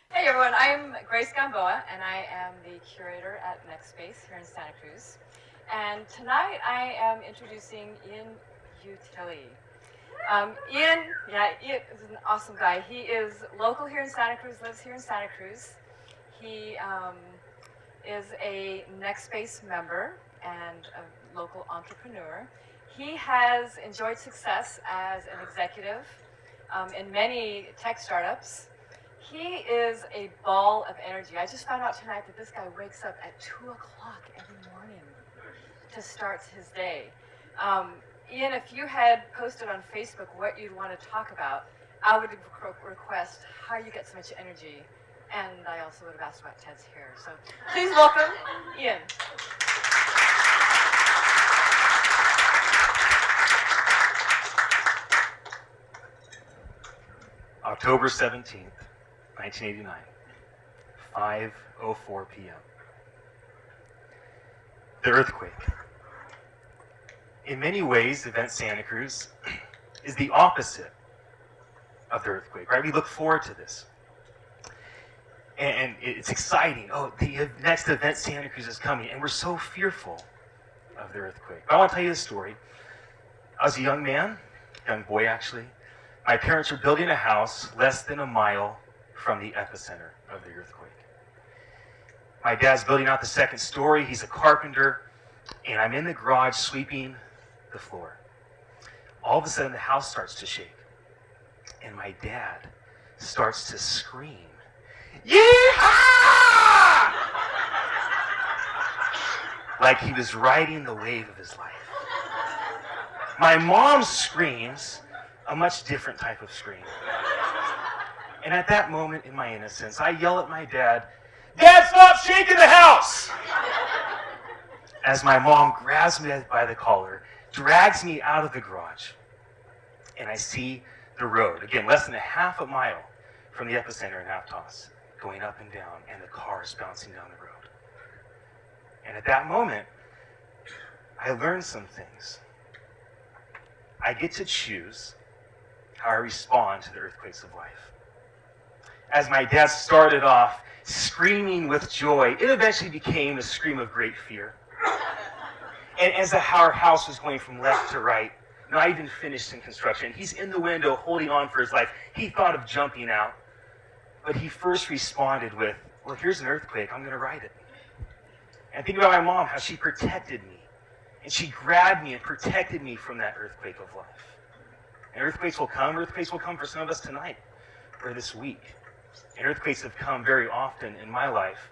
Hey everyone, I'm Grace Gamboa, and I am the curator at Next Space here in Santa Cruz. And tonight I am introducing Ian Utile. Ian is an awesome guy. He is local here in Santa Cruz, lives here in Santa Cruz. He is a Next Space member and a local entrepreneur. He has enjoyed success as an executive in many tech startups. He is a ball of energy. I just found out tonight that this guy wakes up at 2 o'clock every morning to start his day. Ian, if you had posted on Facebook what you'd want to talk about, I would request how you get so much energy. And I also would have asked about Ted's hair. So please welcome Ian. October 17th, 1989, 5:04 p.m. The earthquake. In many ways, Event Santa Cruz is the opposite of the earthquake, right? We look forward to this. And it's exciting. Oh, the next Event Santa Cruz is coming, and we're so fearful of the earthquake. But I want to tell you a story. I was a young boy actually. My parents were building a house less than a mile from the epicenter of the earthquake. My dad's building out the second story. He's a carpenter, and I'm in the garage sweeping the floor. All of a sudden, the house starts to shake, and my dad starts to scream, "Yeehaw!" like he was riding the wave of his life. My mom screams a much different type of scream. And at that moment, in my innocence, I yell at my dad, "Dad, stop shaking the house!" As my mom grabs me by the collar, drags me out of the garage, and I see the road, again, less than a half a mile from the epicenter in Aptos, going up and down, and the cars bouncing down the road. And at that moment, I learned some things. I get to choose how I respond to the earthquakes of life. As my dad started off screaming with joy, it eventually became a scream of great fear. And as our house was going from left to right, not even finished in construction, he's in the window holding on for his life. He thought of jumping out, but he first responded with, "Well, here's an earthquake, I'm gonna ride it." And think about my mom, how she protected me. And she grabbed me and protected me from that earthquake of life. And earthquakes will come for some of us tonight or this week. And earthquakes have come very often in my life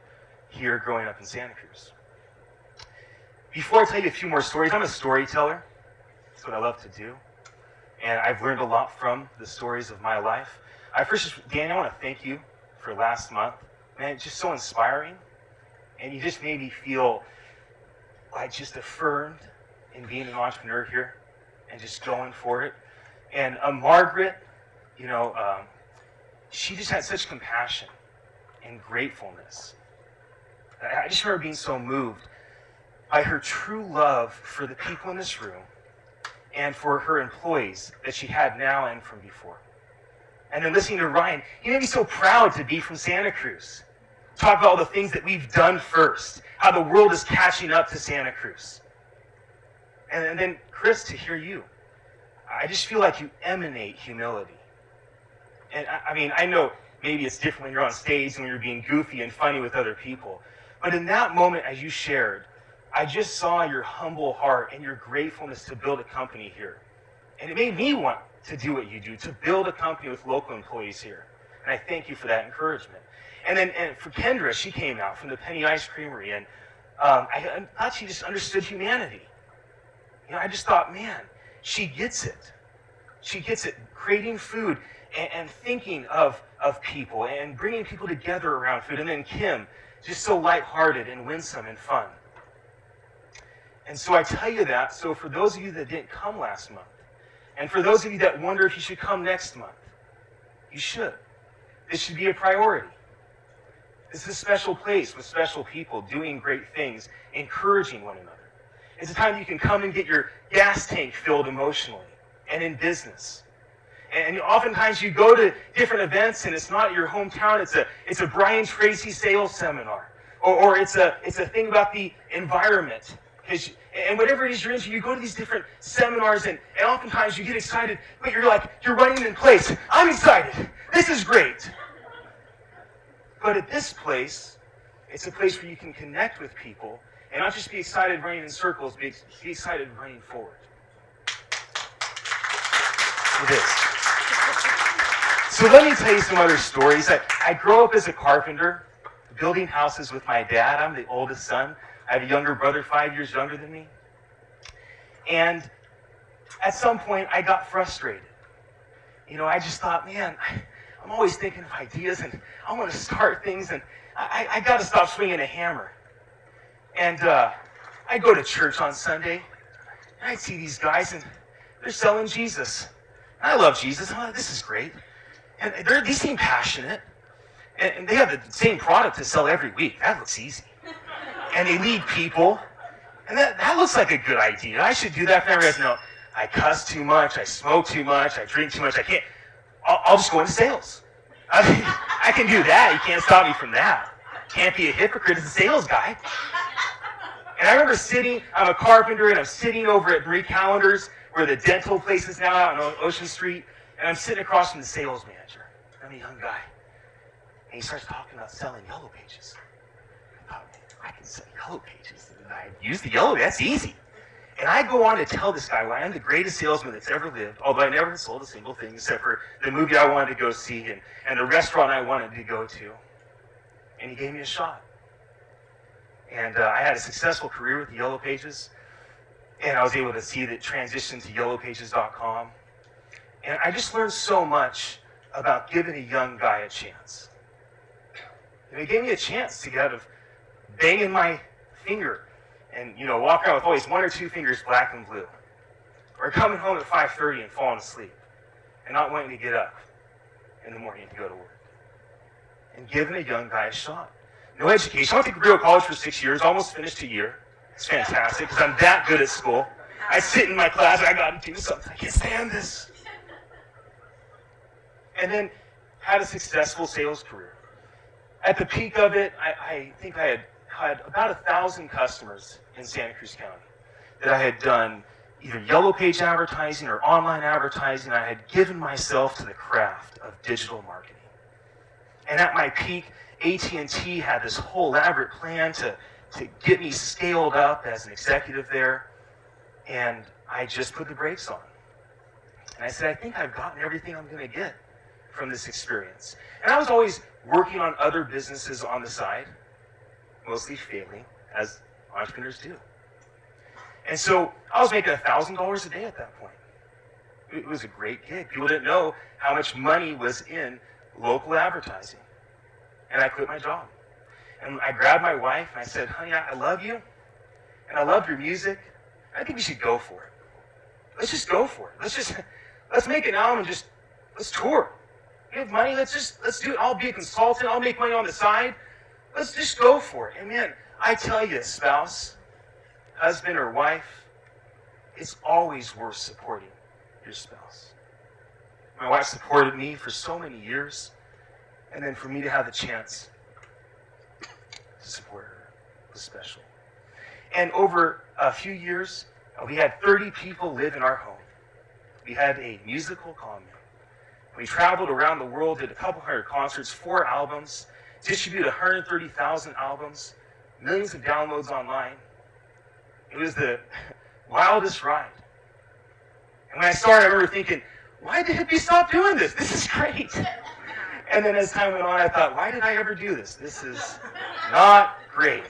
here growing up in Santa Cruz. Before I tell you a few more stories, I'm a storyteller. That's what I love to do. And I've learned a lot from the stories of my life. Dan, I want to thank you for last month. Man, it's just so inspiring. And you just made me feel like just affirmed in being an entrepreneur here and just going for it. And Margaret, she just had such compassion and gratefulness. I just remember being so moved by her true love for the people in this room and for her employees that she had now and from before. And then listening to Ryan, he made me so proud to be from Santa Cruz. Talk about all the things that we've done first, how the world is catching up to Santa Cruz. And then, Chris, to hear you. I just feel like you emanate humility. And I know maybe it's different when you're on stage and when you're being goofy and funny with other people. But in that moment, as you shared, I just saw your humble heart and your gratefulness to build a company here. And it made me want to do what you do, to build a company with local employees here. And I thank you for that encouragement. And for Kendra, she came out from the Penny Ice Creamery, and I thought she just understood humanity. I just thought, man, she gets it. She gets it, creating food and thinking of people and bringing people together around food. And then Kim, just so lighthearted and winsome and fun. And so I tell you that, so for those of you that didn't come last month, and for those of you that wonder if you should come next month, you should. This should be a priority. This is a special place with special people doing great things, encouraging one another. It's a time you can come and get your gas tank filled emotionally and in business. And oftentimes you go to different events and it's not your hometown, it's a Brian Tracy sales seminar. Or it's a thing about the environment. And whatever it is you're into, you go to these different seminars and oftentimes you get excited, but you're running in place. I'm excited. This is great. But at this place, it's a place where you can connect with people and not just be excited running in circles, but be excited running forward. It is. So let me tell you some other stories. I grew up as a carpenter, building houses with my dad. I'm the oldest son. I have a younger brother, 5 years younger than me. And at some point, I got frustrated. I just thought, man, I'm always thinking of ideas, and I want to start things, and I got to stop swinging a hammer. And I go to church on Sunday, and I see these guys, and they're selling Jesus. And I love Jesus. I'm like, this is great. And they seem passionate. And they have the same product to sell every week. That looks easy. And they lead people. And that looks like a good idea. I should do that. And I realize, no, I cuss too much. I smoke too much. I drink too much. I can't. I'll just go into sales. I can do that. You can't stop me from that. Can't be a hypocrite as a sales guy. And I remember I'm a carpenter, and I'm sitting over at Marie Callender's, where the dental place is now out on Ocean Street. And I'm sitting across from the sales manager. I'm a young guy. And he starts talking about selling yellow pages. I thought, man, I can sell yellow pages. And I use the yellow, that's easy. And I go on to tell this guy, well, I am the greatest salesman that's ever lived, although I never sold a single thing except for the movie I wanted to go see and the restaurant I wanted to go to. And he gave me a shot. And I had a successful career with the Yellow Pages. And I was able to see that transition to yellowpages.com. And I just learned so much about giving a young guy a chance. And it gave me a chance to get out of banging my finger and, walk around with always one or two fingers black and blue. Or coming home at 5:30 and falling asleep and not wanting to get up in the morning to go to work. And giving a young guy a shot. No education. I went to Cabrillo College for 6 years, almost finished a year. It's fantastic because I'm that good at school. I sit in my class, I got to do something. I can't stand this. And then had a successful sales career. At the peak of it, I think I had about 1,000 customers in Santa Cruz County that I had done either yellow page advertising or online advertising. I had given myself to the craft of digital marketing. And at my peak, AT&T had this whole elaborate plan to get me scaled up as an executive there. And I just put the brakes on. And I said, I think I've gotten everything I'm going to get from this experience. And I was always working on other businesses on the side, mostly failing, as entrepreneurs do. And so I was making $1,000 a day at that point. It was a great gig. People didn't know how much money was in local advertising. And I quit my job. And I grabbed my wife and I said, honey, I love you. And I love your music. I think we should go for it. Let's just go for it. Let's make an album and let's tour. We have money, let's do it. I'll be a consultant, I'll make money on the side. Let's just go for it. And man, I tell you, spouse, husband or wife, it's always worth supporting your spouse. My wife supported me for so many years, and then for me to have the chance to support her was special. And over a few years, we had 30 people live in our home. We had a musical commune. We traveled around the world, did a couple hundred concerts, 4 albums, distributed 130,000 albums, millions of downloads online. It was the wildest ride. And when I started, I remember thinking, why did hippies stop doing this? This is great. And then as time went on, I thought, why did I ever do this? This is not great.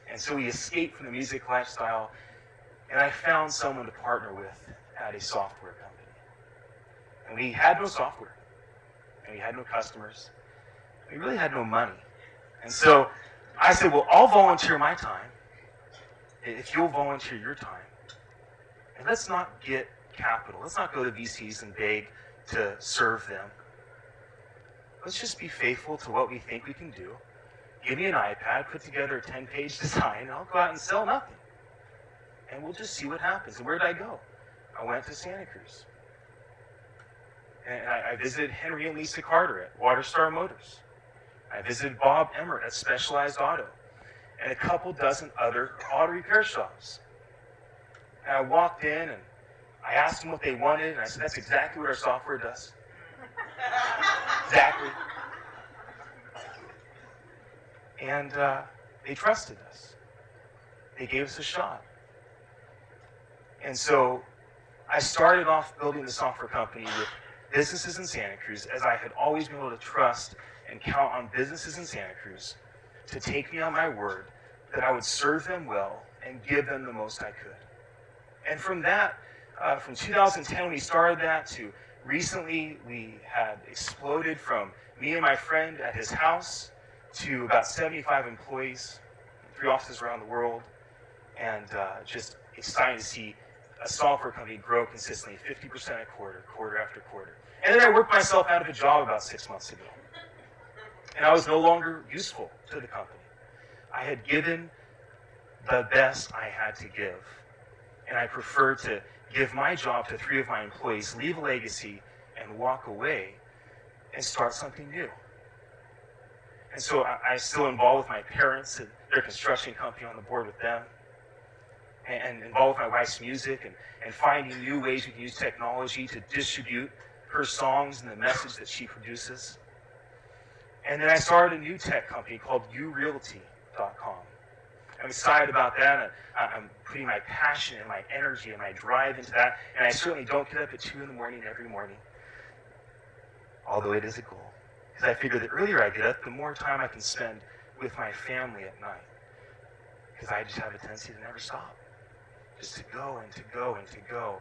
And so we escaped from the music lifestyle, and I found someone to partner with at a software company. And we had no software, and we had no customers. We really had no money. And so I said, well, I'll volunteer my time if you'll volunteer your time. And let's not get capital. Let's not go to VCs and beg to serve them. Let's just be faithful to what we think we can do. Give me an iPad, put together a 10-page design, and I'll go out and sell nothing. And we'll just see what happens. And where did I go? I went to Santa Cruz. And I visited Henry and Lisa Carter at WaterStar Motors. I visited Bob Emmert at Specialized Auto, and a couple dozen other auto repair shops. And I walked in and I asked them what they wanted, and I said, that's exactly what our software does. Exactly. And they trusted us. They gave us a shot. And so I started off building the software company with businesses in Santa Cruz, as I had always been able to trust and count on businesses in Santa Cruz to take me on my word that I would serve them well and give them the most I could. And from that, from 2010 when we started that to recently, we had exploded from me and my friend at his house to about 75 employees, 3 offices around the world, and just exciting to see a software company grow consistently, 50% a quarter, quarter after quarter. And then I worked myself out of a job about 6 months ago. And I was no longer useful to the company. I had given the best I had to give. And I preferred to give my job to 3 of my employees, leave a legacy, and walk away and start something new. And so I'm still involved with my parents and their construction company, on the board with them, and involved with my wife's music and finding new ways we can use technology to distribute her songs and the message that she produces. And then I started a new tech company called urealty.com. I'm excited about that. I'm putting my passion and my energy and my drive into that. And I certainly don't get up at 2 in the morning every morning, although it is a goal. Because I figure the earlier I get up, the more time I can spend with my family at night. Because I just have a tendency to never stop. Just to go and to go and to go.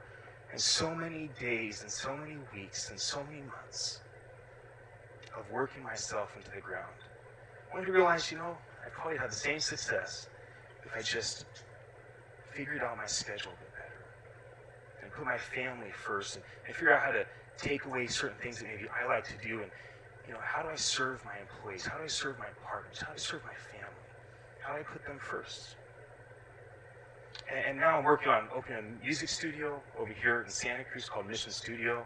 And so many days and so many weeks and so many months of working myself into the ground. I wanted to realize, I probably have the same success if I just figured out my schedule a bit better and put my family first and figure out how to take away certain things that maybe I like to do, and how do I serve my employees? How do I serve my partners? How do I serve my family? How do I put them first? And now I'm working on opening a music studio over here in Santa Cruz called Mission Studio.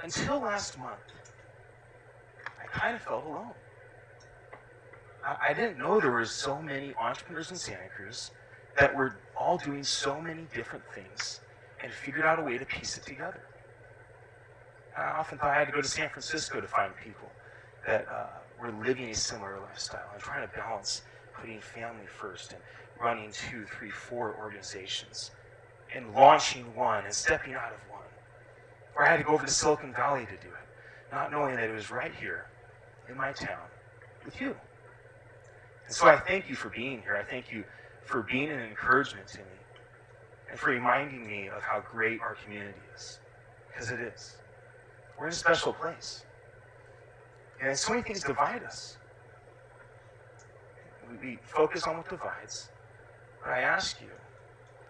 Until last month, I kind of felt alone. I didn't know there were so many entrepreneurs in Santa Cruz that were all doing so many different things and figured out a way to piece it together. I often thought I had to go to San Francisco to find people that were living a similar lifestyle and trying to balance putting family first and running 2, 3, 4 organizations and launching one and stepping out of one. Or I had to go over to Silicon Valley to do it, not knowing that it was right here in my town with you. And so I thank you for being here. I thank you for being an encouragement to me and for reminding me of how great our community is, because it is. We're in a special place. And so many things divide us. We focus on what divides, but I ask you,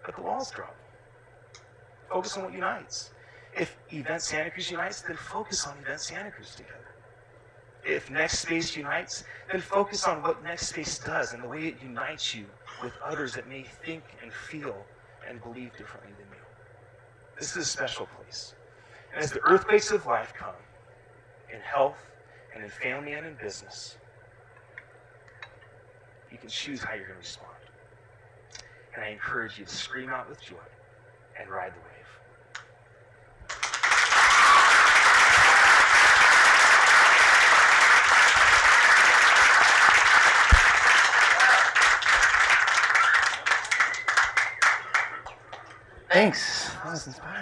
let the walls drop. Focus on what unites. If Event Santa Cruz unites, then focus on Event Santa Cruz together. If Next Space unites, then focus on what Next Space does and the way it unites you with others that may think and feel and believe differently than you. This is a special place. And as the earthquakes of life come, in health and in family and in business, you can choose how you're going to respond. And I encourage you to scream out with joy and ride the wave. Thanks. That was inspiring.